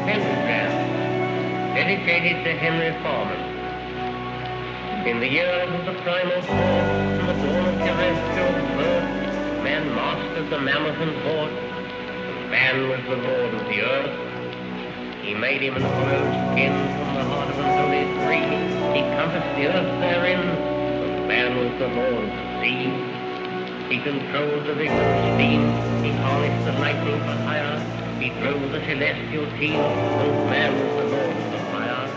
pentagram dedicated to Henry Foreman. In the years of the primal force and the dawn of terrestrial birth, man mastered the mammoth and horse, and man was the lord of the earth. He made him an hollow skin from the heart of an holy tree. He compassed the earth therein, and man was the lord of the sea. He controlled the vigor of steam. He harnessed the lightning for hire. He drove the celestial team, and man was the lord of the fire.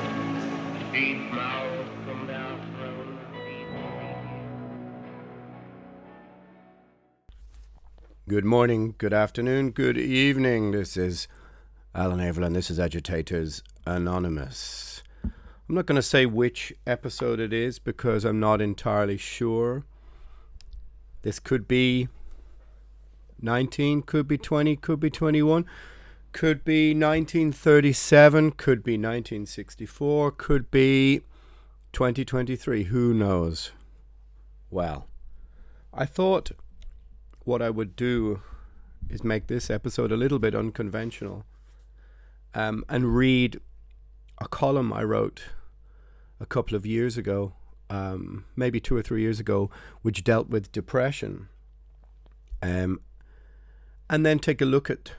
Deep mouths from their thrones. Good morning, good afternoon, good evening. This is Alan Evelyn. This is Agitators Anonymous. I'm not going to say which episode it is because I'm not entirely sure. This could be 19, could be 20, could be 21, could be 1937, could be 1964, could be 2023. Who knows? Well, I thought what I would do is make this episode a little bit unconventional. And read a column I wrote a couple of years ago, maybe 2 or 3 years ago, which dealt with depression. And then take a look at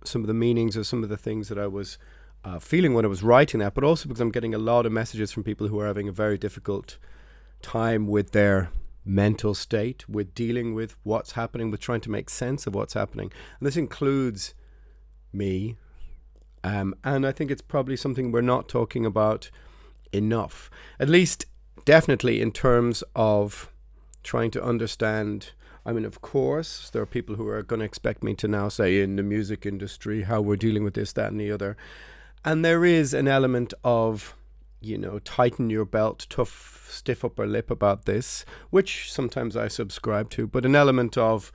some of the meanings of some of the things that I was feeling when I was writing that, but also because I'm getting a lot of messages from people who are having a very difficult time with their mental state, with dealing with what's happening, with trying to make sense of what's happening. And this includes me, and I think it's probably something we're not talking about enough, at least definitely in terms of trying to understand. I mean, of course there are people who are going to expect me to now say in the music industry how we're dealing with this, that and the other, and there is an element of, you know, tighten your belt, tough, stiff upper lip about this, which sometimes I subscribe to, but an element of,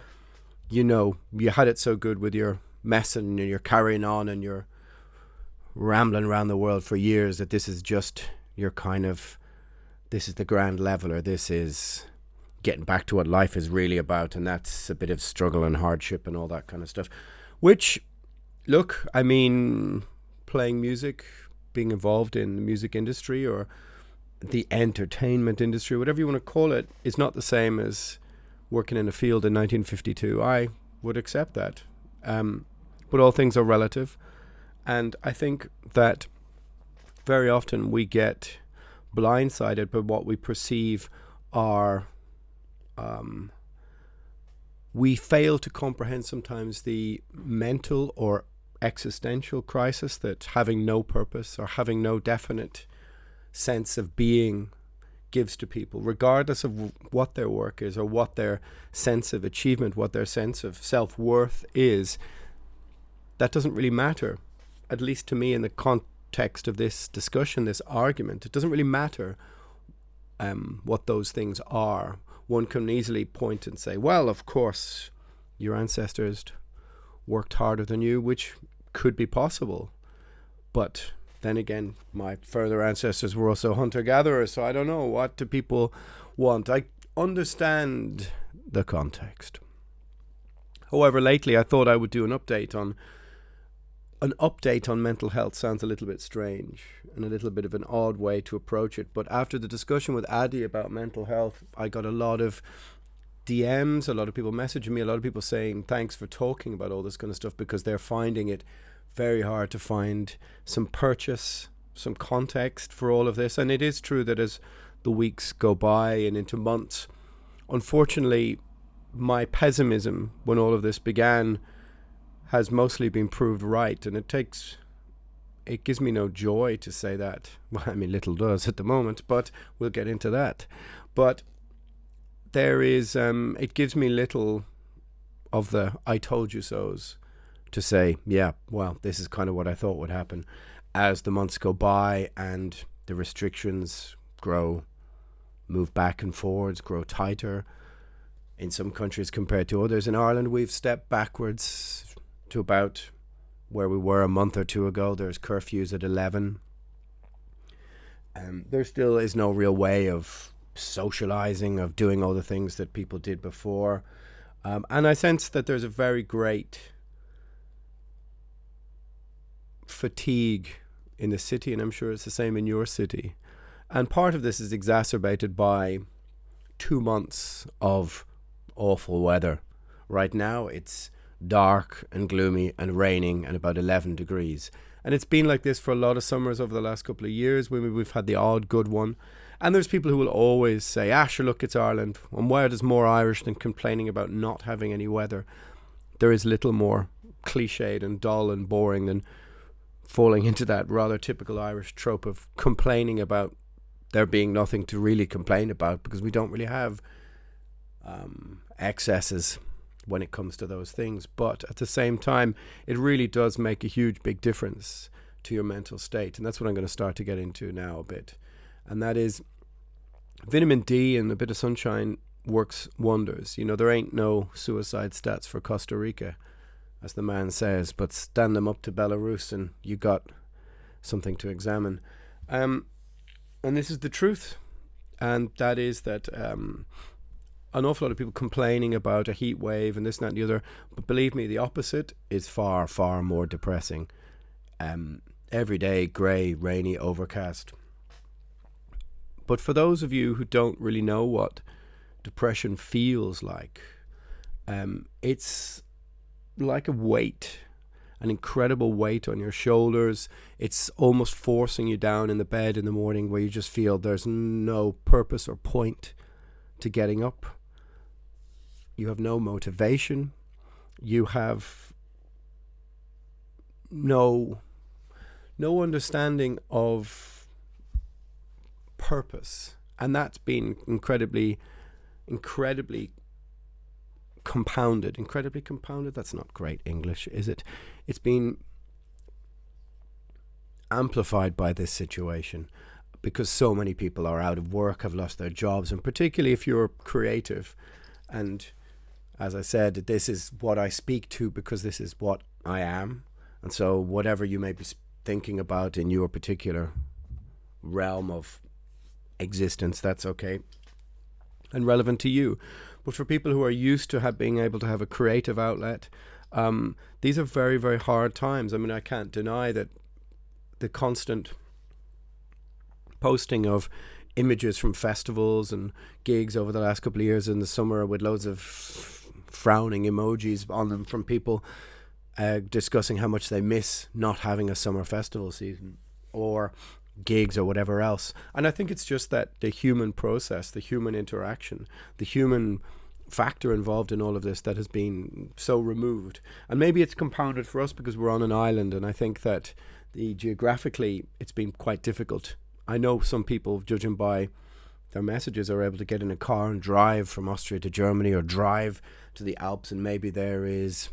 you know, you had it so good with your messing and you're carrying on and you're rambling around the world for years that this is just your kind of, this is the grand leveler, this is getting back to what life is really about, and that's a bit of struggle and hardship and all that kind of stuff. Which, look, I mean, playing music, being involved in the music industry or the entertainment industry, whatever you want to call it, is not the same as working in a field in 1952. I would accept that. But all things are relative, and I think that very often we get blindsided by what we perceive are we fail to comprehend sometimes the mental or existential crisis that having no purpose or having no definite sense of being gives to people, regardless of what their work is or what their sense of achievement, what their sense of self-worth is. That doesn't really matter, at least to me in the context of this discussion, this argument. It doesn't really matter what those things are. One can easily point and say, well, of course, your ancestors worked harder than you, which could be possible. But then again, my further ancestors were also hunter-gatherers, so I don't know. What do people want? I understand the context. However, lately I thought I would do an update on mental health. Sounds a little bit strange and a little bit of an odd way to approach it. But after the discussion with Addy about mental health, I got a lot of DMs, a lot of people messaging me, a lot of people saying thanks for talking about all this kind of stuff, because they're finding it very hard to find some purchase, some context for all of this. And it is true that as the weeks go by and into months, unfortunately, my pessimism when all of this began has mostly been proved right, and it gives me no joy to say that. Well, I mean, little does at the moment, but we'll get into that. But there is, it gives me little of the I told you so's to say, yeah, well, this is kind of what I thought would happen as the months go by and the restrictions move back and forwards, grow tighter in some countries compared to others. In Ireland, we've stepped backwards to about where we were a month or two ago. There's curfews at 11. There still is no real way of socializing, of doing all the things that people did before. And I sense that there's a very great fatigue in the city, and I'm sure it's the same in your city. And part of this is exacerbated by 2 months of awful weather. Right now it's dark and gloomy and raining and about 11 degrees. And it's been like this for a lot of summers over the last couple of years. We've had the odd good one. And there's people who will always say, sure, look, it's Ireland. And why there's more Irish than complaining about not having any weather. There is little more cliched and dull and boring than falling into that rather typical Irish trope of complaining about there being nothing to really complain about, because we don't really have excesses when it comes to those things. But at the same time, it really does make a huge, big difference to your mental state. And that's what I'm going to start to get into now a bit. And that is vitamin D and a bit of sunshine works wonders. You know, there ain't no suicide stats for Costa Rica, as the man says, but stand them up to Belarus and you got something to examine. And this is the truth. And that is that an awful lot of people complaining about a heat wave and this, that, and the other. But believe me, the opposite is far, far more depressing. Every day, grey, rainy, overcast. But for those of you who don't really know what depression feels like, it's like a weight, an incredible weight on your shoulders. It's almost forcing you down in the bed in the morning where you just feel there's no purpose or point to getting up. You have no motivation. You have no understanding of purpose. And that's been incredibly compounded. Incredibly compounded? That's not great English, is it? It's been amplified by this situation because so many people are out of work, have lost their jobs, and particularly if you're creative. And as I said, this is what I speak to because this is what I am. And so whatever you may be thinking about in your particular realm of existence, that's okay and relevant to you. But for people who are used to being able to have a creative outlet, these are very, very hard times. I mean, I can't deny that the constant posting of images from festivals and gigs over the last couple of years in the summer with loads of frowning emojis on them from people discussing how much they miss not having a summer festival season or gigs or whatever else. And I think it's just that the human process, the human interaction, the human factor involved in all of this that has been so removed. And maybe it's compounded for us because we're on an island, and I think that geographically it's been quite difficult. I know some people, judging by their messages, are able to get in a car and drive from Austria to Germany or drive to the Alps, and maybe there is,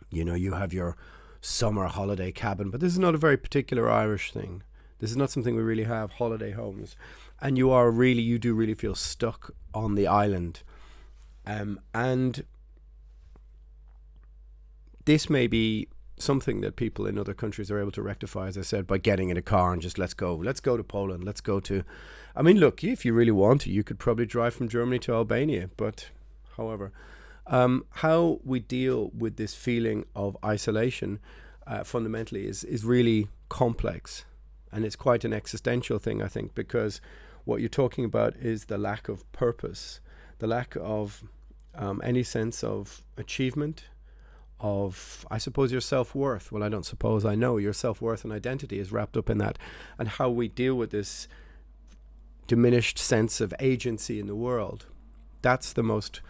you know, you have your summer holiday cabin. But this is not a very particular Irish thing. This is not something we really have, holiday homes. And you do really feel stuck on the island. And this may be something that people in other countries are able to rectify, as I said, by getting in a car and just let's go to Poland, let's go to, I mean, look, if you really want to, you could probably drive from Germany to Albania. But however, how we deal with this feeling of isolation fundamentally is really complex. And it's quite an existential thing, I think, because what you're talking about is the lack of purpose, the lack of any sense of achievement, of, I suppose, your self-worth. Well, I don't suppose, I know your self-worth and identity is wrapped up in that. And how we deal with this diminished sense of agency in the world. That's the most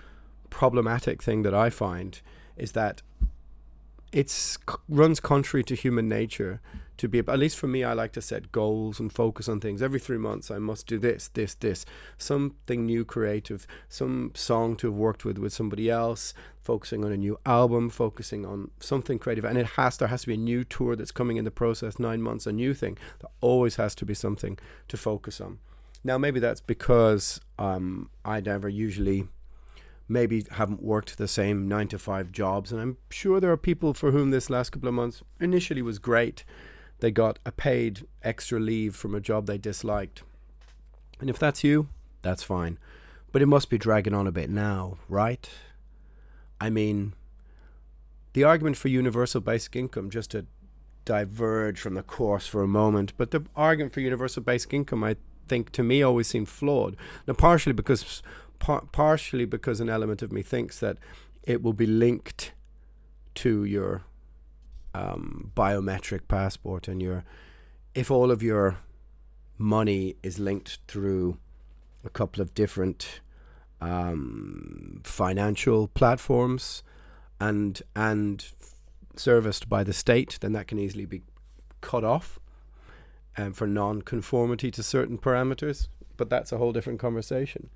problematic thing that I find, is that it runs contrary to human nature to be, at least for me, I like to set goals and focus on things. Every 3 months I must do this, something new creative, some song to have worked with somebody else, focusing on a new album, focusing on something creative. And there has to be a new tour that's coming in the process, 9 months, a new thing. There always has to be something to focus on. Now maybe that's because I never usually maybe haven't worked the same 9-to-5 jobs, and I'm sure there are people for whom this last couple of months initially was great. They got a paid extra leave from a job they disliked, and if that's you, that's fine, but it must be dragging on a bit now, right? I mean, the argument for universal basic income, just to diverge from the course for a moment, but the argument for universal basic income, I think, to me, always seemed flawed. Now, partially because an element of me thinks that it will be linked to your biometric passport, and if all of your money is linked through a couple of different financial platforms and serviced by the state, then that can easily be cut off for non-conformity to certain parameters. But that's a whole different conversation.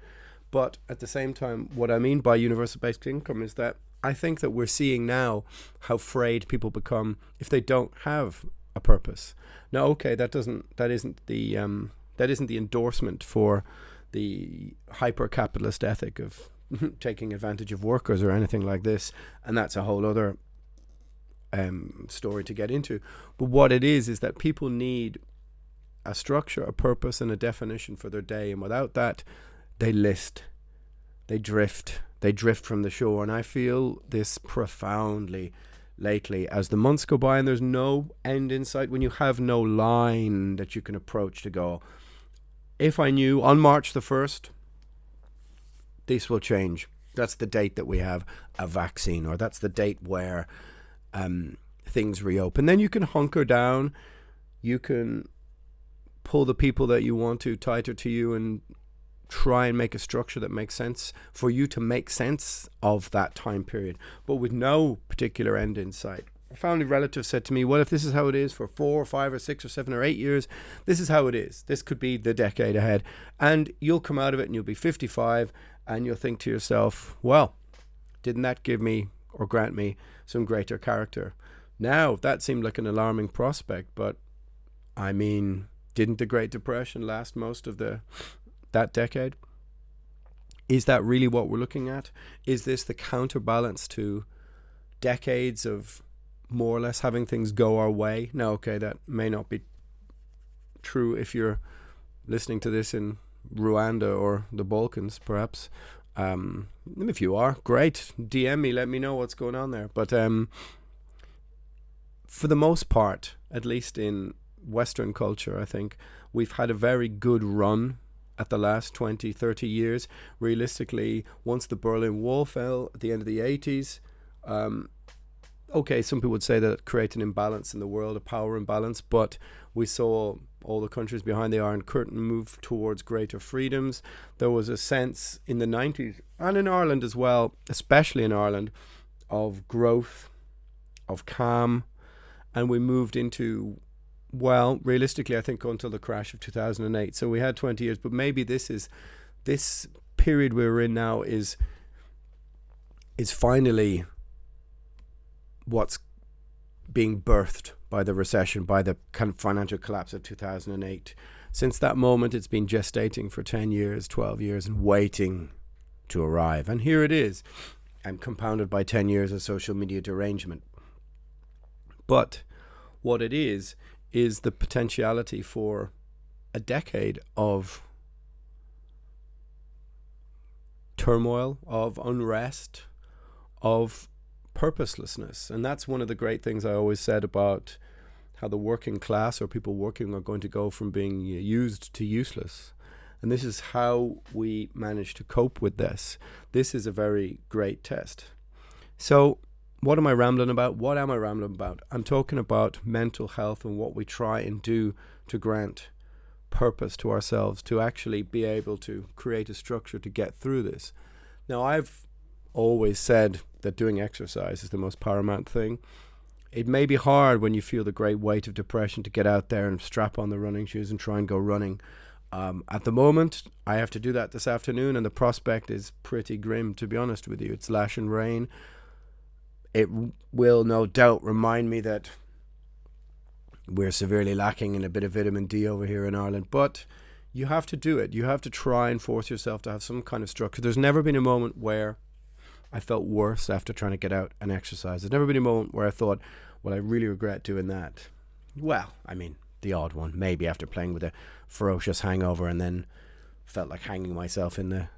But at the same time, what I mean by universal basic income is that I think that we're seeing now how frayed people become if they don't have a purpose. Now, okay, that isn't the endorsement for the hyper-capitalist ethic of taking advantage of workers or anything like this, and that's a whole other story to get into. But what it is that people need a structure, a purpose, and a definition for their day, and without that, they drift from the shore. And I feel this profoundly lately as the months go by and there's no end in sight, when you have no line that you can approach to go, if I knew on March the 1st this will change, that's the date that we have a vaccine, or that's the date where things reopen, then you can hunker down, you can pull the people that you want to tighter to you and try and make a structure that makes sense for you to make sense of that time period, but with no particular end in sight. A family relative said to me, well, if this is how it is for 4 or 5 or 6 or 7 or 8 years, this is how it is. This could be the decade ahead. And you'll come out of it and you'll be 55 and you'll think to yourself, well, didn't that give me or grant me some greater character? Now, that seemed like an alarming prospect, but I mean, didn't the Great Depression last most of that decade? Is that really what we're looking at? Is this the counterbalance to decades of more or less having things go our way? Now, okay, that may not be true if you're listening to this in Rwanda or the Balkans, perhaps. If you are, great. DM me, let me know what's going on there. But for the most part, at least in Western culture, I think we've had a very good run at the last 20, 30 years. Realistically, once the Berlin Wall fell at the end of the 80s, okay, some people would say that it created an imbalance in the world, a power imbalance, but we saw all the countries behind the Iron Curtain move towards greater freedoms. There was a sense in the 90s, and in Ireland as well, especially in Ireland, of growth, of calm, and we moved into, well, realistically, I think until the crash of 2008. So we had 20 years, but maybe this period we're in now is finally what's being birthed by the recession, by the kind of financial collapse of 2008. Since that moment, it's been gestating for 10 years, 12 years, and waiting to arrive. And here it is, and compounded by 10 years of social media derangement. But what it is the potentiality for a decade of turmoil, of unrest, of purposelessness. And that's one of the great things I always said about how the working class or people working are going to go from being used to useless. And this is how we manage to cope with this. This is a very great test. So what am I rambling about? What am I rambling about? I'm talking about mental health and what we try and do to grant purpose to ourselves, to actually be able to create a structure to get through this. Now, I've always said that doing exercise is the most paramount thing. It may be hard when you feel the great weight of depression to get out there and strap on the running shoes and try and go running. At the moment, I have to do that this afternoon, and the prospect is pretty grim, to be honest with you. It's lashing rain. It will no doubt remind me that we're severely lacking in a bit of vitamin D over here in Ireland, but you have to do it. You have to try and force yourself to have some kind of structure. There's never been a moment where I felt worse after trying to get out and exercise. There's never been a moment where I thought, well, I really regret doing that. Well, I mean, the odd one, maybe after playing with a ferocious hangover and then felt like hanging myself in the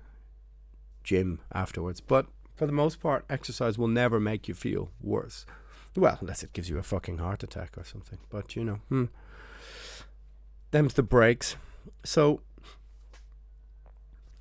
gym afterwards. But for the most part, exercise will never make you feel worse. Well, unless it gives you a fucking heart attack or something. But, them's the breaks. So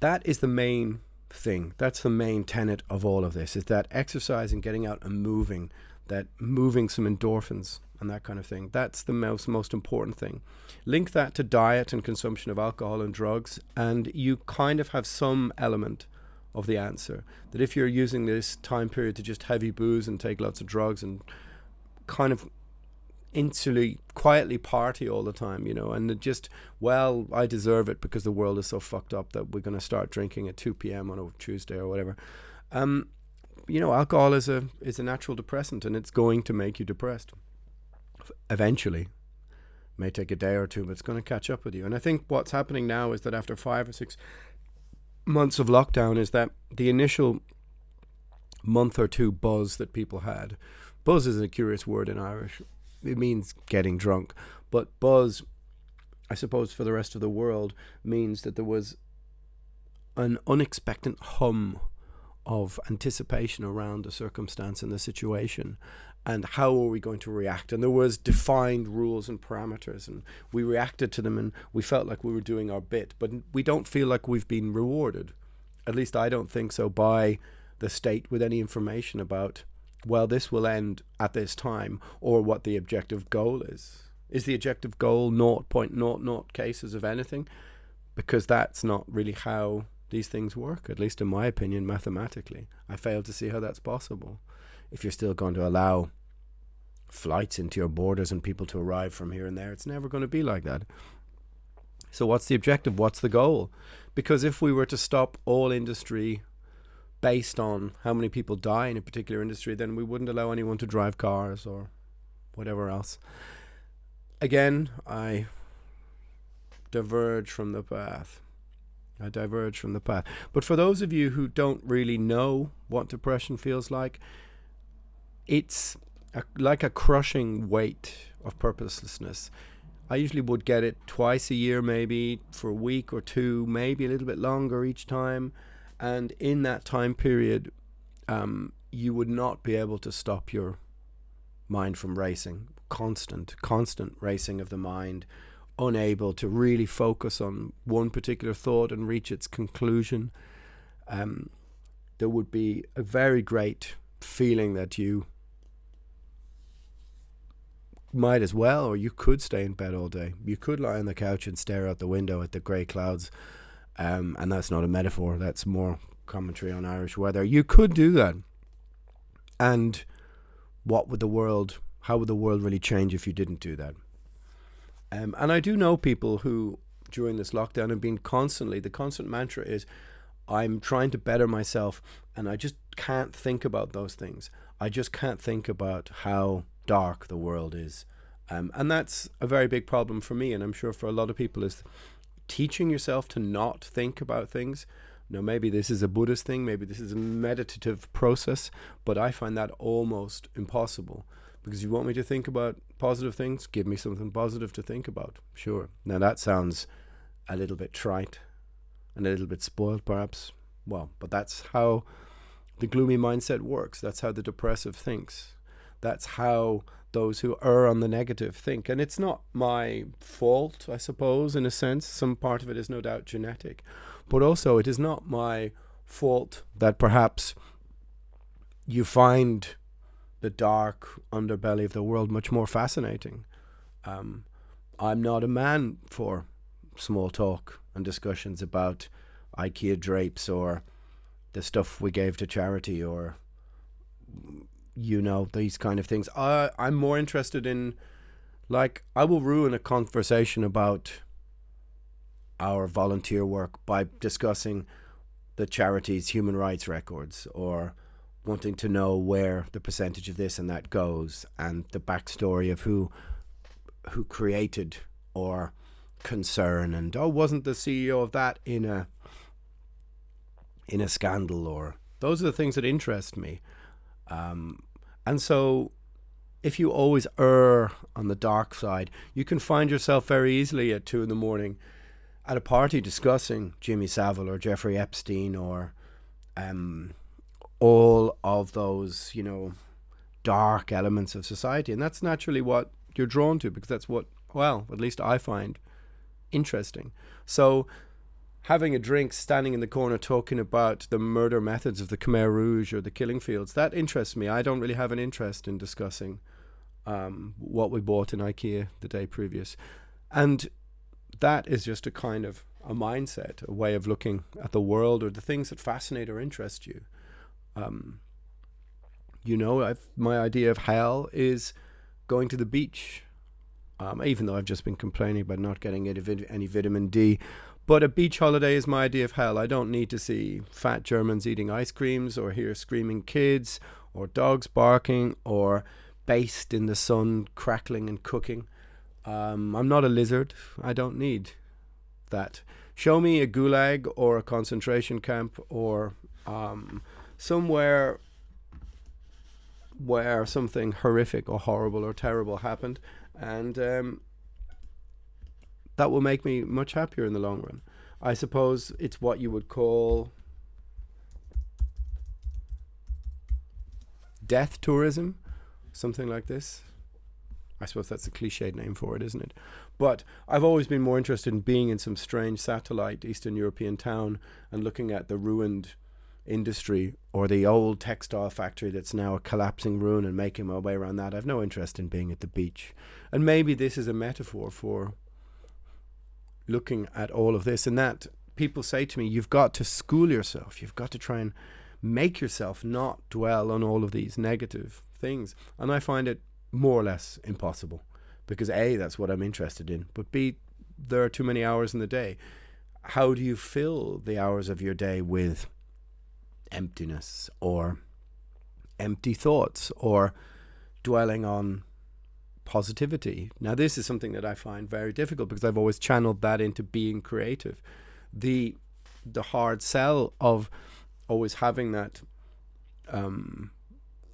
that is the main thing. That's the main tenet of all of this, is that exercise and getting out and moving, that moving some endorphins and that kind of thing. That's the most important thing. Link that to diet and consumption of alcohol and drugs, and you kind of have some element of the answer. That if you're using this time period to just heavy booze and take lots of drugs and kind of quietly party all the time, and just, well, I deserve it because the world is so fucked up that we're going to start drinking at 2 p.m. on a Tuesday or whatever. Alcohol is a natural depressant, and it's going to make you depressed. Eventually. May take a day or two, but it's going to catch up with you. And I think what's happening now is that after 5 or 6 months of lockdown, is that the initial month or two buzz that people had. Buzz is a curious word in Irish. It means getting drunk. But buzz, I suppose for the rest of the world, means that there was an unexpected hum of anticipation around the circumstance and the situation, and how are we going to react. And there was defined rules and parameters, and we reacted to them, and we felt like we were doing our bit, but we don't feel like we've been rewarded. At least I don't think so, by the state with any information about, well, this will end at this time, or what the objective goal is. Is the objective goal 0.00 cases of anything? Because that's not really how these things work, at least in my opinion, mathematically. I fail to see how that's possible. If you're still going to allow flights into your borders and people to arrive from here and there, it's never going to be like that. So what's the objective? What's the goal? Because if we were to stop all industry based on how many people die in a particular industry, then we wouldn't allow anyone to drive cars or whatever else. Again, I diverge from the path. But for those of you who don't really know what depression feels like, it's like a crushing weight of purposelessness. I usually would get it twice a year, maybe for a week or two, maybe a little bit longer each time. And in that time period, you would not be able to stop your mind from racing. Constant racing of the mind, unable to really focus on one particular thought and reach its conclusion. There would be a very great feeling that you might as well, or you could stay in bed all day. You could lie on the couch and stare out the window at the grey clouds. And that's not a metaphor, that's more commentary on Irish weather. You could do that. And how would the world really change if you didn't do that? And I do know people who, during this lockdown, have been the constant mantra is, I'm trying to better myself, and I just can't think about those things. I just can't think about how dark the world is. And that's a very big problem for me, and I'm sure for a lot of people, is teaching yourself to not think about things. Now, maybe this is a Buddhist thing, maybe this is a meditative process, but I find that almost impossible. Because you want me to think about positive things? Give me something positive to think about. Sure. Now that sounds a little bit trite and a little bit spoiled, perhaps. Well, but that's how the gloomy mindset works. That's how the depressive thinks. That's how those who err on the negative think. And it's not my fault, I suppose, in a sense. Some part of it is no doubt genetic. But also it is not my fault that perhaps you find the dark underbelly of the world much more fascinating. I'm not a man for small talk and discussions about IKEA drapes or the stuff we gave to charity or, these kind of things. I'm more interested in, I will ruin a conversation about our volunteer work by discussing the charity's human rights records, or wanting to know where the percentage of this and that goes, and the backstory of who created or concern, and wasn't the CEO of that in a scandal, or those are the things that interest me. And so if you always err on the dark side, you can find yourself very easily at 2 a.m. at a party discussing Jimmy Savile or Jeffrey Epstein or all of those, dark elements of society. And that's naturally what you're drawn to, because that's what, well, at least I find interesting. So having a drink, standing in the corner talking about the murder methods of the Khmer Rouge or the killing fields, that interests me. I don't really have an interest in discussing what we bought in IKEA the day previous. And that is just a kind of a mindset, a way of looking at the world or the things that fascinate or interest you. My idea of hell is going to the beach, even though I've just been complaining about not getting any vitamin D. But a beach holiday is my idea of hell. I don't need to see fat Germans eating ice creams or hear screaming kids or dogs barking or based in the sun crackling and cooking. I'm not a lizard. I don't need that. Show me a gulag or a concentration camp or somewhere where something horrific or horrible or terrible happened, and that will make me much happier in the long run. I suppose it's what you would call death tourism, something like this. I suppose that's a cliched name for it, isn't it? But I've always been more interested in being in some strange satellite Eastern European town and looking at the ruined industry or the old textile factory that's now a collapsing ruin and making my way around that. I've no interest in being at the beach. And maybe this is a metaphor for looking at all of this, and that people say to me, you've got to school yourself. You've got to try and make yourself not dwell on all of these negative things. And I find it more or less impossible, because A, that's what I'm interested in, but B, there are too many hours in the day. How do you fill the hours of your day with emptiness or empty thoughts or dwelling on positivity? Now, this is something that I find very difficult, because I've always channeled that into being creative. The hard sell of always having that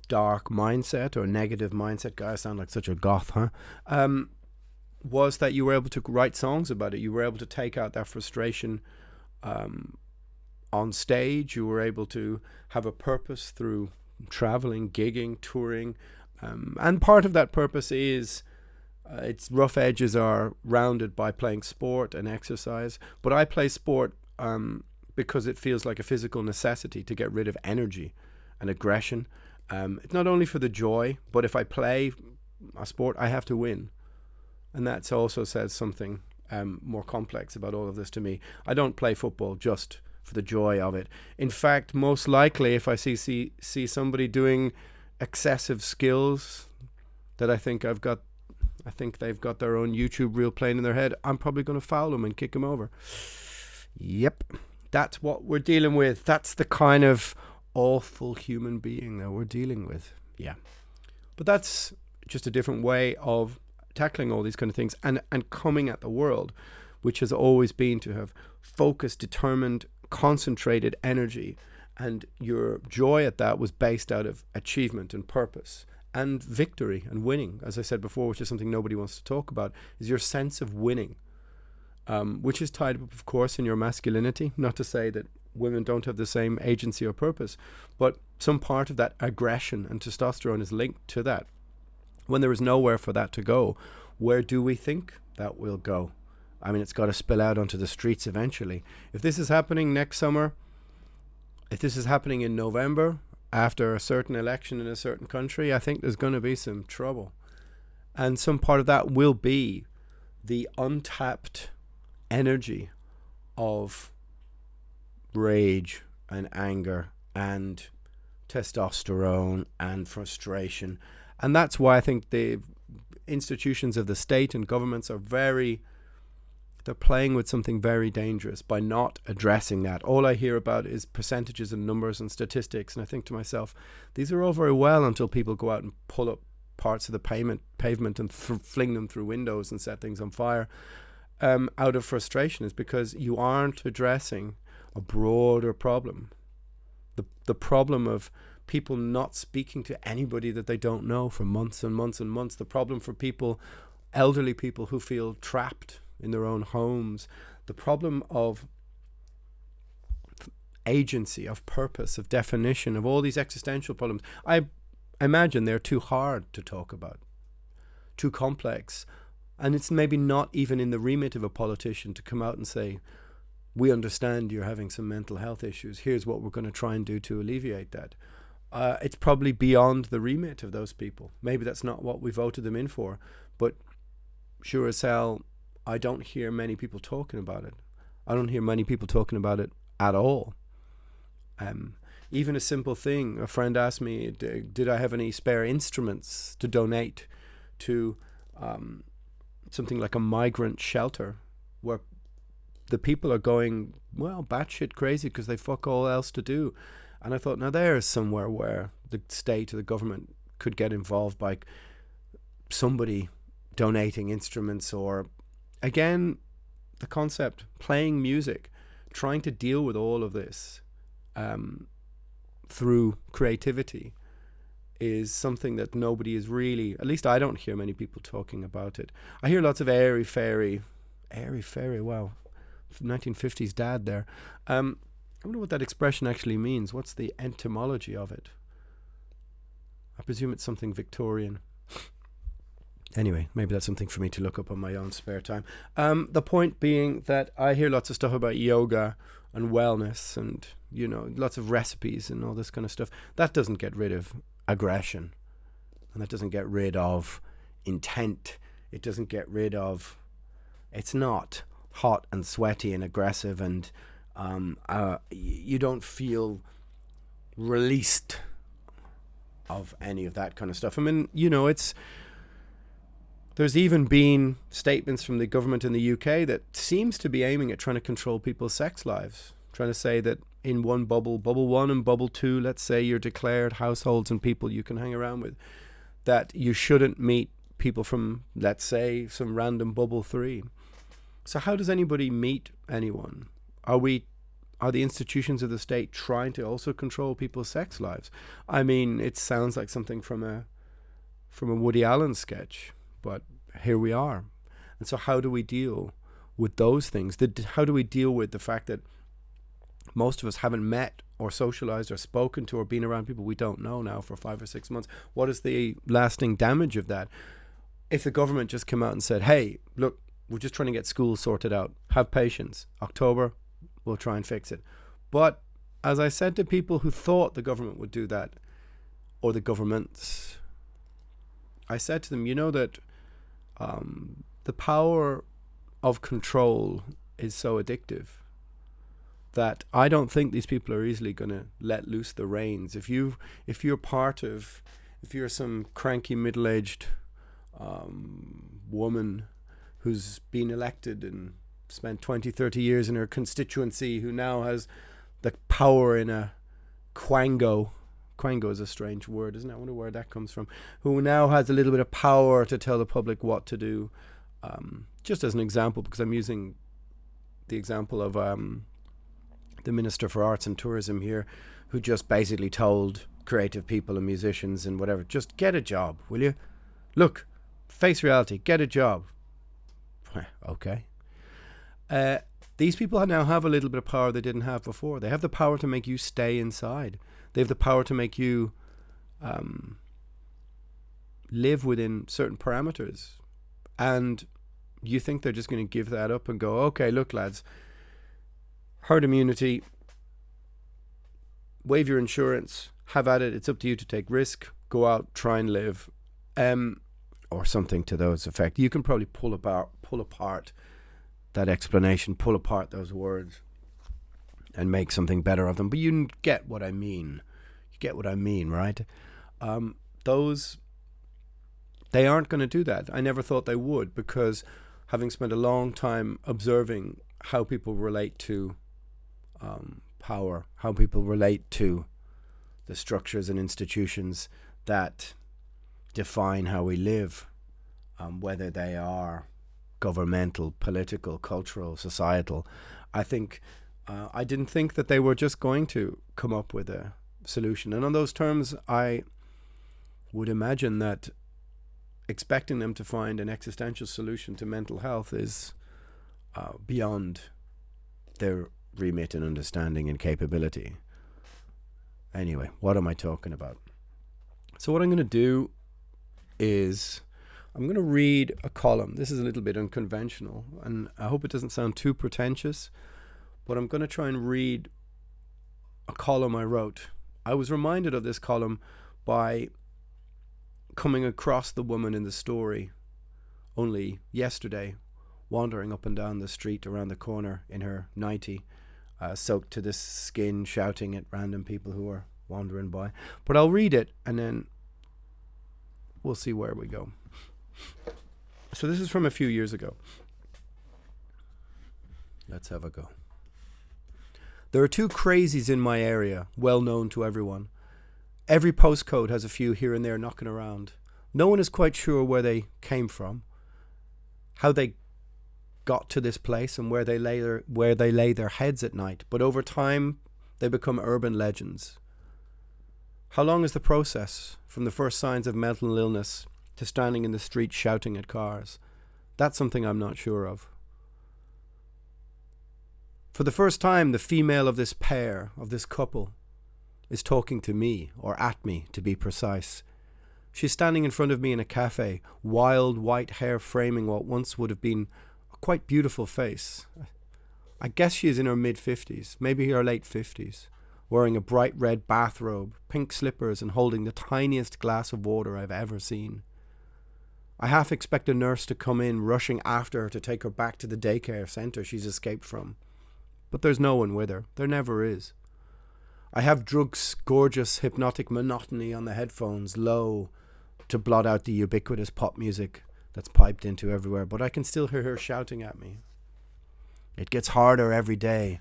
dark mindset or negative mindset, guy, I sound like such a goth, huh? Was that you were able to write songs about it. You were able to take out that frustration on stage. You were able to have a purpose through traveling, gigging, touring. And part of that purpose is its rough edges are rounded by playing sport and exercise. But I play sport because it feels like a physical necessity to get rid of energy and aggression. It's not only for the joy, but if I play a sport, I have to win. And that also says something more complex about all of this to me. I don't play football just for the joy of it. In fact, most likely, if I see somebody doing excessive skills that I think they've got their own YouTube reel playing in their head, I'm probably going to foul them and kick them over. Yep, that's what we're dealing with. That's the kind of awful human being that we're dealing with. Yeah, but that's just a different way of tackling all these kind of things and coming at the world, which has always been to have focused, determined, concentrated energy. And your joy at that was based out of achievement and purpose and victory and winning, as I said before, which is something nobody wants to talk about, is your sense of winning, which is tied up, of course, in your masculinity. Not to say that women don't have the same agency or purpose, but some part of that aggression and testosterone is linked to that. When there is nowhere for that to go, where do we think that will go? I mean, it's got to spill out onto the streets eventually. If this is happening next summer, if this is happening in November, after a certain election in a certain country, I think there's going to be some trouble. And some part of that will be the untapped energy of rage and anger and testosterone and frustration. And that's why I think the institutions of the state and governments are they're playing with something very dangerous by not addressing that. All I hear about is percentages and numbers and statistics, and I think to myself, these are all very well until people go out and pull up parts of the pavement and fling them through windows and set things on fire out of frustration. Is because you aren't addressing a broader problem. The problem of people not speaking to anybody that they don't know for months and months and months. The problem for people, elderly people who feel trapped in their own homes. The problem of agency, of purpose, of definition, of all these existential problems. I imagine they're too hard to talk about, too complex. And it's maybe not even in the remit of a politician to come out and say, we understand you're having some mental health issues. Here's what we're going to try and do to alleviate that. It's probably beyond the remit of those people. Maybe that's not what we voted them in for. But sure as hell, I don't hear many people talking about it. I don't hear many people talking about it at all. Even a simple thing, a friend asked me, did I have any spare instruments to donate to something like a migrant shelter where the people are going, well, batshit crazy because they fuck all else to do. And I thought, now there's somewhere where the state or the government could get involved by somebody donating instruments, or again, the concept, playing music, trying to deal with all of this through creativity is something that nobody is really, at least I don't hear many people talking about it. I hear lots of airy-fairy, wow, 1950s dad there. I wonder what that expression actually means. What's the etymology of it? I presume it's something Victorian. Anyway, maybe that's something for me to look up on my own spare time. The point being that I hear lots of stuff about yoga and wellness and, you know, lots of recipes and all this kind of stuff. That doesn't get rid of aggression, and that doesn't get rid of intent. It doesn't get rid of, it's not hot and sweaty and aggressive, and you don't feel released of any of that kind of stuff. I mean, you know, there's even been statements from the government in the UK that seems to be aiming at trying to control people's sex lives, trying to say that in one bubble 1 and bubble 2, let's say you're declared households and people you can hang around with, that you shouldn't meet people from, let's say, some random bubble 3. So how does anybody meet anyone? Are the institutions of the state trying to also control people's sex lives? I mean, it sounds like something from a Woody Allen sketch, but here we are. And so how do we deal with those things? How do we deal with the fact that most of us haven't met or socialized or spoken to or been around people we don't know now for 5 or 6 months? What is the lasting damage of that? If the government just came out and said, hey, look, we're just trying to get schools sorted out. Have patience. October, we'll try and fix it. But as I said to people who thought the government would do that, or the governments, I said to them, you know that the power of control is so addictive that I don't think these people are easily going to let loose the reins. If you're some cranky middle-aged woman who's been elected and spent 20, 30 years in her constituency, who now has the power in a quango is a strange word, isn't it? I wonder where that comes from. Who now has a little bit of power to tell the public what to do. Just as an example, because I'm using the example of the Minister for Arts and Tourism here, who just basically told creative people and musicians and whatever, just get a job, will you? Look, face reality, get a job. Okay. These people now have a little bit of power they didn't have before. They have the power to make you stay inside. They have the power to make you live within certain parameters. And you think they're just going to give that up and go, okay, look, lads, herd immunity, waive your insurance, have at it. It's up to you to take risk, go out, try and live, or something to those effect. You can probably pull apart that explanation, pull apart those words and make something better of them. But you get what I mean. You get what I mean, right? They aren't going to do that. I never thought they would, because having spent a long time observing how people relate to power, how people relate to the structures and institutions that define how we live, whether they are governmental, political, cultural, societal. I didn't think that they were just going to come up with a solution. And on those terms, I would imagine that expecting them to find an existential solution to mental health is beyond their remit and understanding and capability. Anyway, what am I talking about? So what I'm going to do is I'm going to read a column. This is a little bit unconventional, and I hope it doesn't sound too pretentious, but I'm going to try and read a column I wrote. I was reminded of this column by coming across the woman in the story only yesterday, wandering up and down the street around the corner in her 90, soaked to the skin, shouting at random people who are wandering by. But I'll read it and then we'll see where we go. So this is from a few years ago. Let's have a go. There are two crazies in my area, well known to everyone. Every postcode has a few here and there knocking around. No one is quite sure where they came from, how they got to this place, and where they lay their heads at night. But over time, they become urban legends. How long is the process from the first signs of mental illness to standing in the street shouting at cars? That's something I'm not sure of. For the first time, the female of this pair, of this couple, is talking to me, or at me to be precise. She's standing in front of me in a cafe, wild white hair framing what once would have been a quite beautiful face. I guess she is in her mid-50s, maybe her late 50s, wearing a bright red bathrobe, pink slippers, and holding the tiniest glass of water I've ever seen. I half expect a nurse to come in, rushing after her to take her back to the daycare centre she's escaped from. But there's no one with her. There never is. I have Drug's gorgeous hypnotic monotony on the headphones, low, to blot out the ubiquitous pop music that's piped into everywhere, but I can still hear her shouting at me. It gets harder every day.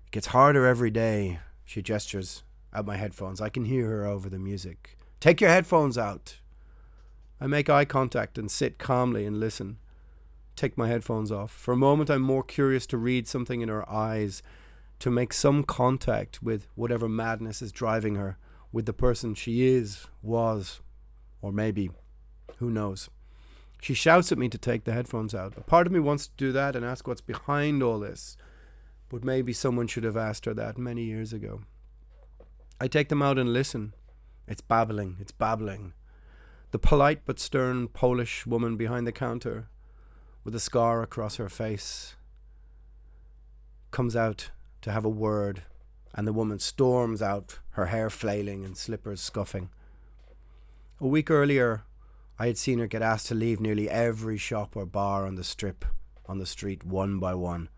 It gets harder every day. She gestures at my headphones. I can hear her over the music. Take your headphones out. I make eye contact and sit calmly and listen. Take my headphones off. For a moment, I'm more curious to read something in her eyes, to make some contact with whatever madness is driving her, with the person she is, was, or maybe, who knows. She shouts at me to take the headphones out. A part of me wants to do that and ask what's behind all this, but maybe someone should have asked her that many years ago. I take them out and listen. It's babbling, it's babbling. The polite but stern Polish woman behind the counter, with a scar across her face, comes out to have a word, and the woman storms out, her hair flailing and slippers scuffing. A week earlier, I had seen her get asked to leave nearly every shop or bar on the strip, on the street, one by one.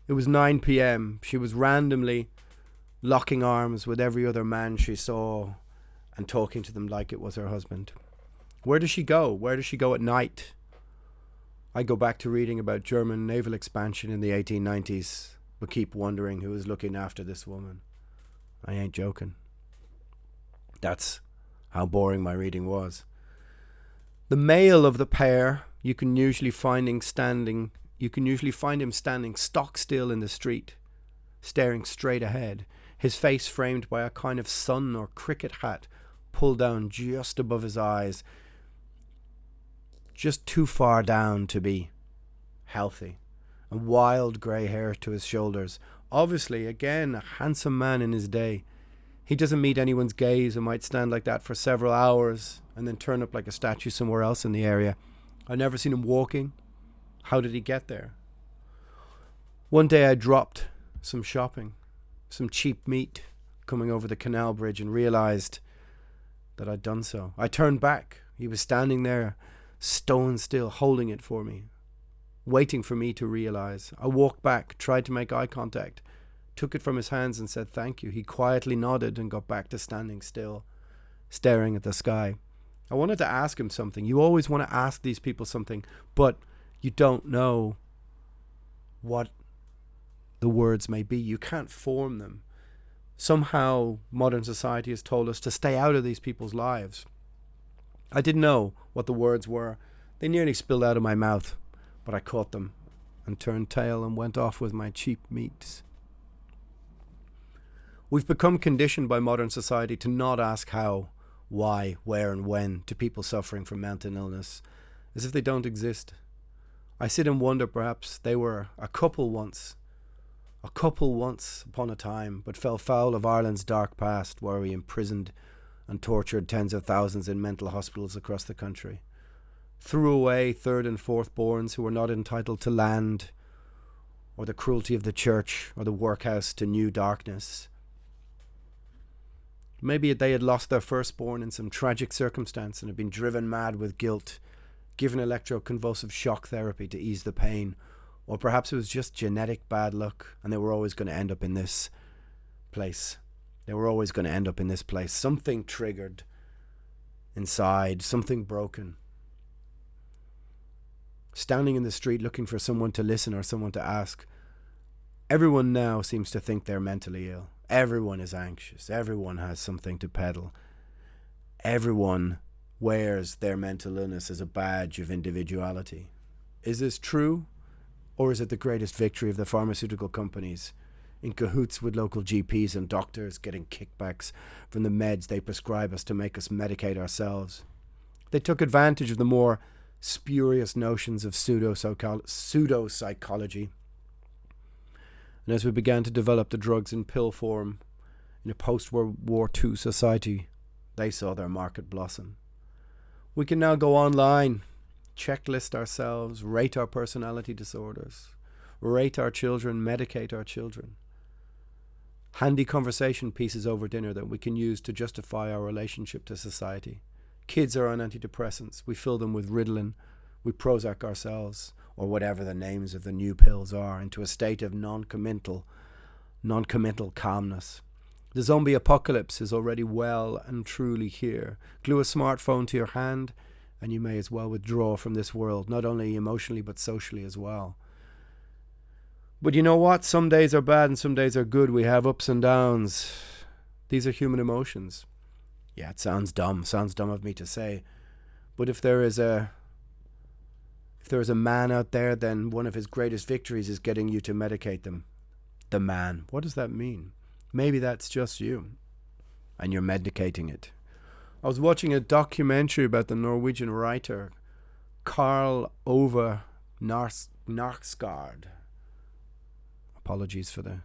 It was 9 p.m. She was randomly locking arms with every other man she saw and talking to them like it was her husband. Where does she go? Where does she go at night? I go back to reading about German naval expansion in the 1890s, but keep wondering who is looking after this woman. I ain't joking. That's how boring my reading was. The male of the pair, you can usually find him standing stock still in the street, staring straight ahead, his face framed by a kind of sun or cricket hat pulled down just above his eyes, just too far down to be healthy, and wild grey hair to his shoulders. Obviously, again, a handsome man in his day. He doesn't meet anyone's gaze and might stand like that for several hours and then turn up like a statue somewhere else in the area. I've never seen him walking. How did he get there? One day I dropped some shopping, some cheap meat coming over the canal bridge, and realised that I'd done so. I turned back. He was standing there, stone still, holding it for me, waiting for me to realise. I walked back, tried to make eye contact, took it from his hands and said thank you. He quietly nodded and got back to standing still, staring at the sky. I wanted to ask him something. You always want to ask these people something, but you don't know what the words may be. You can't form them. Somehow modern society has told us to stay out of these people's lives. I didn't know what the words were. They nearly spilled out of my mouth, but I caught them and turned tail and went off with my cheap meats. We've become conditioned by modern society to not ask how, why, where and when to people suffering from mental illness, as if they don't exist. I sit and wonder, perhaps they were a couple once upon a time, but fell foul of Ireland's dark past, where we imprisoned and tortured tens of thousands in mental hospitals across the country. Threw away third and fourth borns who were not entitled to land, or the cruelty of the church or the workhouse to new darkness. Maybe they had lost their firstborn in some tragic circumstance and had been driven mad with guilt, given electroconvulsive shock therapy to ease the pain, or perhaps it was just genetic bad luck and they were always going to end up in this place. They were always going to end up in this place. Something triggered inside, something broken. Standing in the street looking for someone to listen or someone to ask. Everyone now seems to think they're mentally ill. Everyone is anxious. Everyone has something to peddle. Everyone wears their mental illness as a badge of individuality. Is this true? Or is it the greatest victory of the pharmaceutical companies, in cahoots with local GPs and doctors, getting kickbacks from the meds they prescribe us to make us medicate ourselves? They took advantage of the more spurious notions of pseudo-psychology. And as we began to develop the drugs in pill form in a post-World War II society, they saw their market blossom. We can now go online, checklist ourselves, rate our personality disorders, rate our children, medicate our children. Handy conversation pieces over dinner that we can use to justify our relationship to society. Kids are on antidepressants. We fill them with Ritalin. We Prozac ourselves, or whatever the names of the new pills are, into a state of non-committal calmness. The zombie apocalypse is already well and truly here. Glue a smartphone to your hand and you may as well withdraw from this world, not only emotionally but socially as well. But you know what? Some days are bad and some days are good. We have ups and downs. These are human emotions. Yeah, it sounds dumb of me to say. But if there is a man out there, then one of his greatest victories is getting you to medicate them. The man. What does that mean? Maybe that's just you, and you're medicating it. I was watching a documentary about the Norwegian writer Karl Ove Knausgård. Apologies for the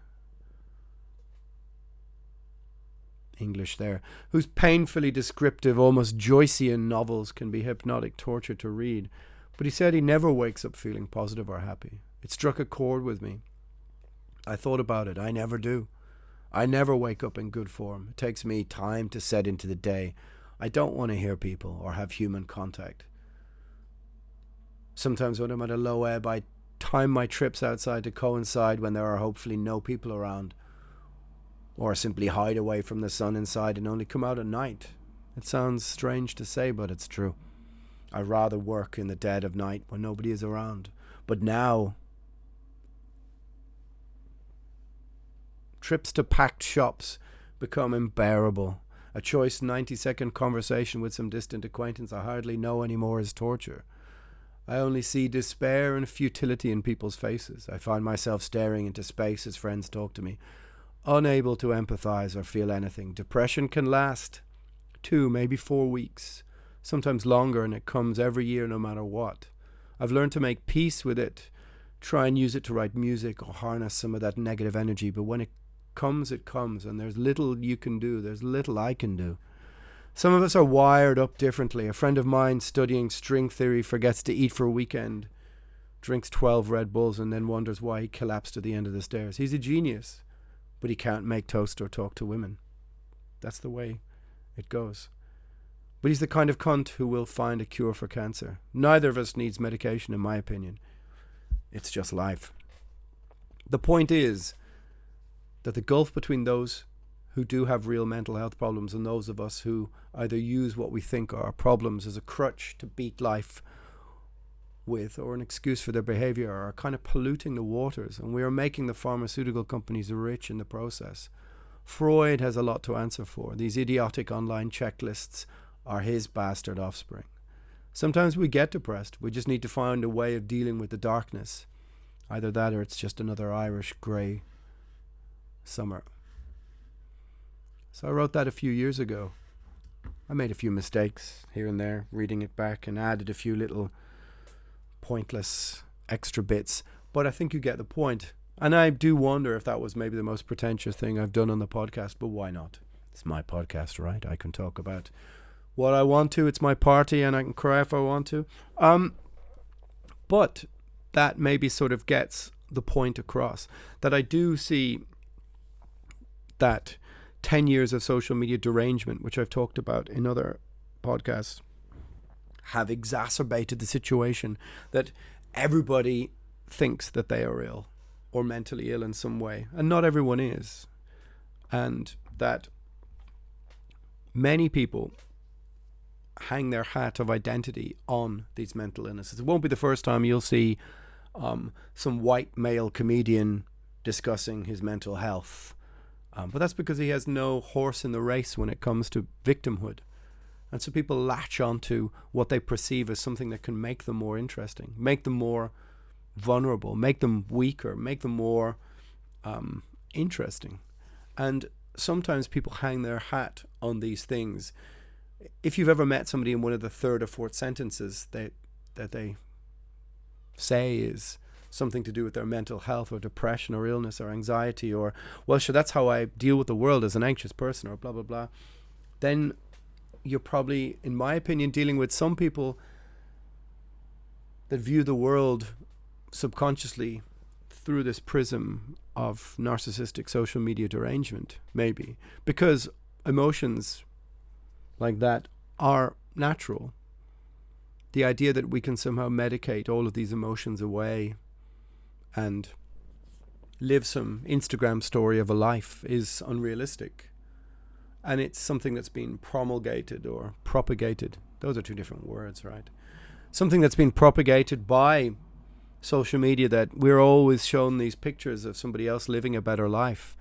English there. Whose painfully descriptive, almost Joycean novels can be hypnotic torture to read. But he said he never wakes up feeling positive or happy. It struck a chord with me. I thought about it. I never do. I never wake up in good form. It takes me time to set into the day. I don't want to hear people or have human contact. Sometimes when I'm at a low ebb, I time my trips outside to coincide when there are hopefully no people around, or simply hide away from the sun inside and only come out at night. It sounds strange to say, but it's true. I'd rather work in the dead of night when nobody is around. But now, trips to packed shops become unbearable. A choice 90-second conversation with some distant acquaintance I hardly know anymore is torture. I only see despair and futility in people's faces. I find myself staring into space as friends talk to me, unable to empathize or feel anything. Depression can last 2, maybe 4 weeks, sometimes longer, and it comes every year no matter what. I've learned to make peace with it, try and use it to write music or harness some of that negative energy, but when it comes, and there's little you can do, there's little I can do. Some of us are wired up differently. A friend of mine studying string theory forgets to eat for a weekend, drinks 12 Red Bulls, and then wonders why he collapsed at the end of the stairs. He's a genius, but he can't make toast or talk to women. That's the way it goes. But he's the kind of cunt who will find a cure for cancer. Neither of us needs medication, in my opinion. It's just life. The point is that the gulf between those who do have real mental health problems and those of us who either use what we think are problems as a crutch to beat life with or an excuse for their behavior are kind of polluting the waters, and we are making the pharmaceutical companies rich in the process. Freud has a lot to answer for. These idiotic online checklists are his bastard offspring. Sometimes we get depressed. We just need to find a way of dealing with the darkness. Either that or it's just another Irish grey summer. So I wrote that a few years ago. I made a few mistakes here and there, reading it back, and added a few little pointless extra bits. But I think you get the point. And I do wonder if that was maybe the most pretentious thing I've done on the podcast, but why not? It's my podcast, right? I can talk about what I want to. It's my party, and I can cry if I want to. But that maybe sort of gets the point across, that I do see that 10 years of social media derangement, which I've talked about in other podcasts, have exacerbated the situation that everybody thinks that they are ill or mentally ill in some way, and not everyone is, and that many people hang their hat of identity on these mental illnesses. It won't be the first time you'll see some white male comedian discussing his mental health, but that's because he has no horse in the race when it comes to victimhood. And so people latch onto what they perceive as something that can make them more interesting, make them more vulnerable, make them weaker, make them more interesting. And sometimes people hang their hat on these things. If you've ever met somebody in one of the third or fourth sentences that they say is something to do with their mental health or depression or illness or anxiety, or, well, sure, that's how I deal with the world as an anxious person, or blah, blah, blah, then you're probably, in my opinion, dealing with some people that view the world subconsciously through this prism of narcissistic social media derangement, maybe, because emotions like that are natural. The idea that we can somehow medicate all of these emotions away and live some Instagram story of a life is unrealistic. And it's something that's been promulgated or propagated. Those are two different words, right? Something that's been propagated by social media, that we're always shown these pictures of somebody else living a better life,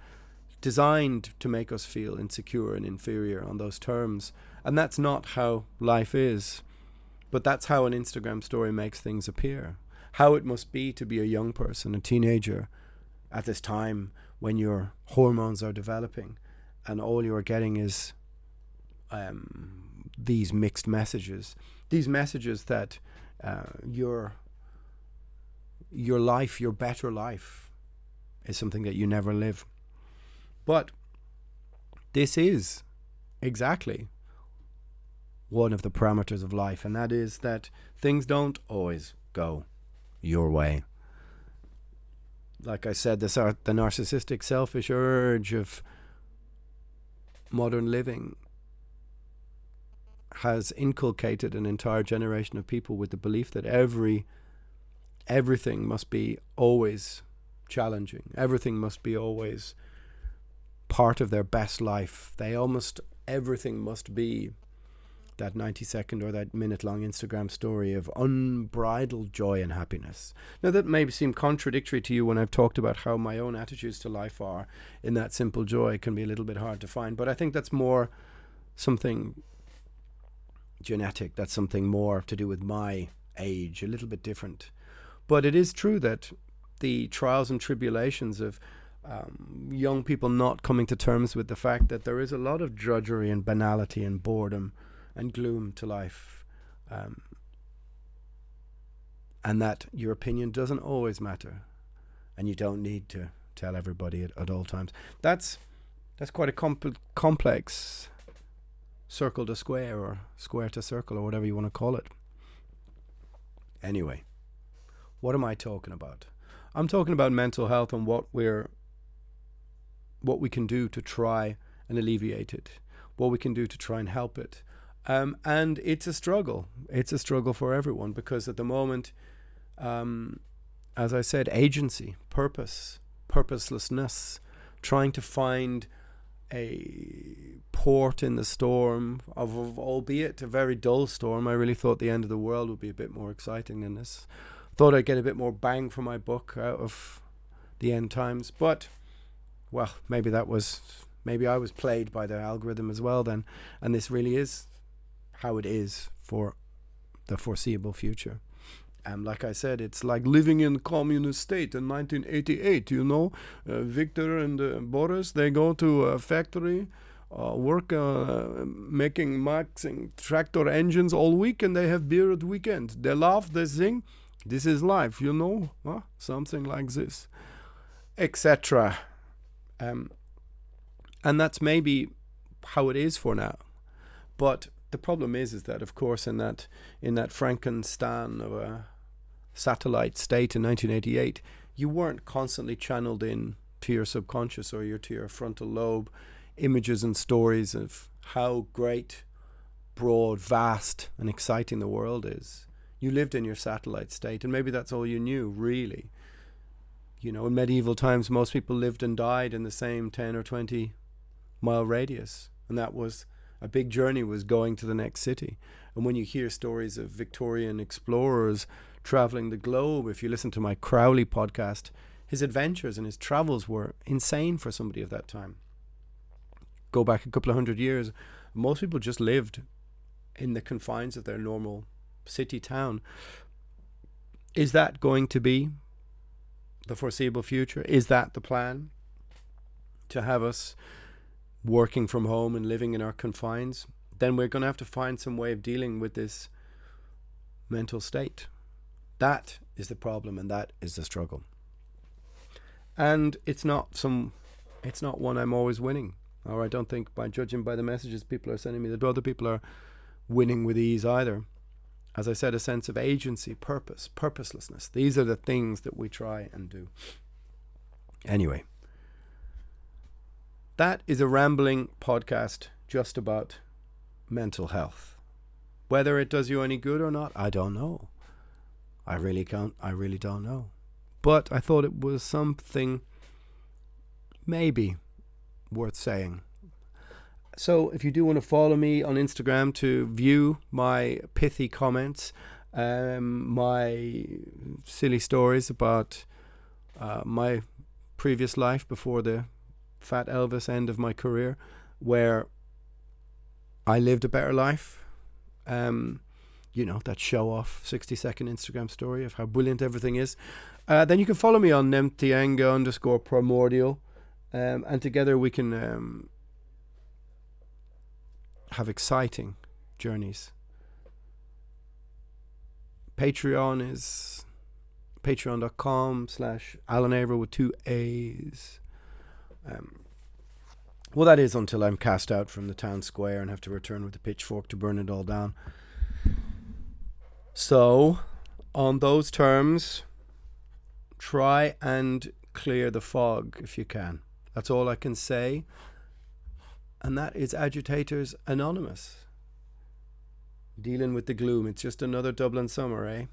designed to make us feel insecure and inferior on those terms. And that's not how life is. But that's how an Instagram story makes things appear. How it must be to be a young person, a teenager, at this time when your hormones are developing, and all you're getting is these mixed messages. These messages that your life, your better life, is something that you never live. But this is exactly one of the parameters of life, and that is that things don't always go your way. Like I said, the narcissistic, selfish urge of modern living has inculcated an entire generation of people with the belief that everything must be always challenging. Everything must be always part of their best life. Everything must be that 90-second or that minute-long Instagram story of unbridled joy and happiness. Now, that may seem contradictory to you when I've talked about how my own attitudes to life are in that simple joy. It can be a little bit hard to find, but I think that's more something genetic. That's something more to do with my age, a little bit different. But it is true that the trials and tribulations of young people not coming to terms with the fact that there is a lot of drudgery and banality and boredom and gloom to life, and that your opinion doesn't always matter, and you don't need to tell everybody at all times. That's quite a complex circle to square, or square to circle, or whatever you want to call it. Anyway, what am I talking about? I'm talking about mental health and what we can do to try and alleviate it, what we can do to try and help it. And it's a struggle. It's a struggle for everyone, because at the moment, as I said, agency, purpose, purposelessness, trying to find a port in the storm of albeit a very dull storm. I really thought the end of the world would be a bit more exciting than this. Thought I'd get a bit more bang for my buck out of the end times, but well, maybe I was played by the algorithm as well then, and this really is how it is for the foreseeable future. And like I said, it's like living in communist state in 1988, you know. Victor and Boris, they go to a factory, work maxing tractor engines all week, and they have beer at weekend. They laugh, they sing. This is life, you know. Something like this, etc. And that's maybe how it is for now. But the problem is that, of course, in that Frankenstein of a satellite state in 1988, you weren't constantly channeled in to your subconscious or to your frontal lobe images and stories of how great, broad, vast and exciting the world is. You lived in your satellite state, and maybe that's all you knew, really. You know, in medieval times, most people lived and died in the same 10 or 20 mile radius, and that was a big journey, was going to the next city. And when you hear stories of Victorian explorers traveling the globe, if you listen to my Crowley podcast, his adventures and his travels were insane for somebody of that time. Go back a couple of 100 years, most people just lived in the confines of their normal city town. Is that going to be the foreseeable future? Is that the plan? To have us working from home and living in our confines? Then we're going to have to find some way of dealing with this mental state. That is the problem, and that is the struggle. And it's not one I'm always winning. Or I don't think, by judging by the messages people are sending me, that other people are winning with ease either. As I said, a sense of agency, purpose, purposelessness. These are the things that we try and do. Anyway, that is a rambling podcast just about mental health. Whether it does you any good or not, I don't know. I really don't know. But I thought it was something maybe worth saying. So if you do want to follow me on Instagram to view my pithy comments, my silly stories about my previous life before the Fat Elvis end of my career, where I lived a better life, you know, that show off 60-second Instagram story of how brilliant everything is, then you can follow me on nemtianga_primordial, and together we can have exciting journeys. Patreon is patreon.com/Alan with 2 A's. Well, that is until I'm cast out from the town square and have to return with a pitchfork to burn it all down. So, on those terms, try and clear the fog if you can. That's all I can say. And that is Agitators Anonymous. Dealing with the gloom. It's just another Dublin summer, eh?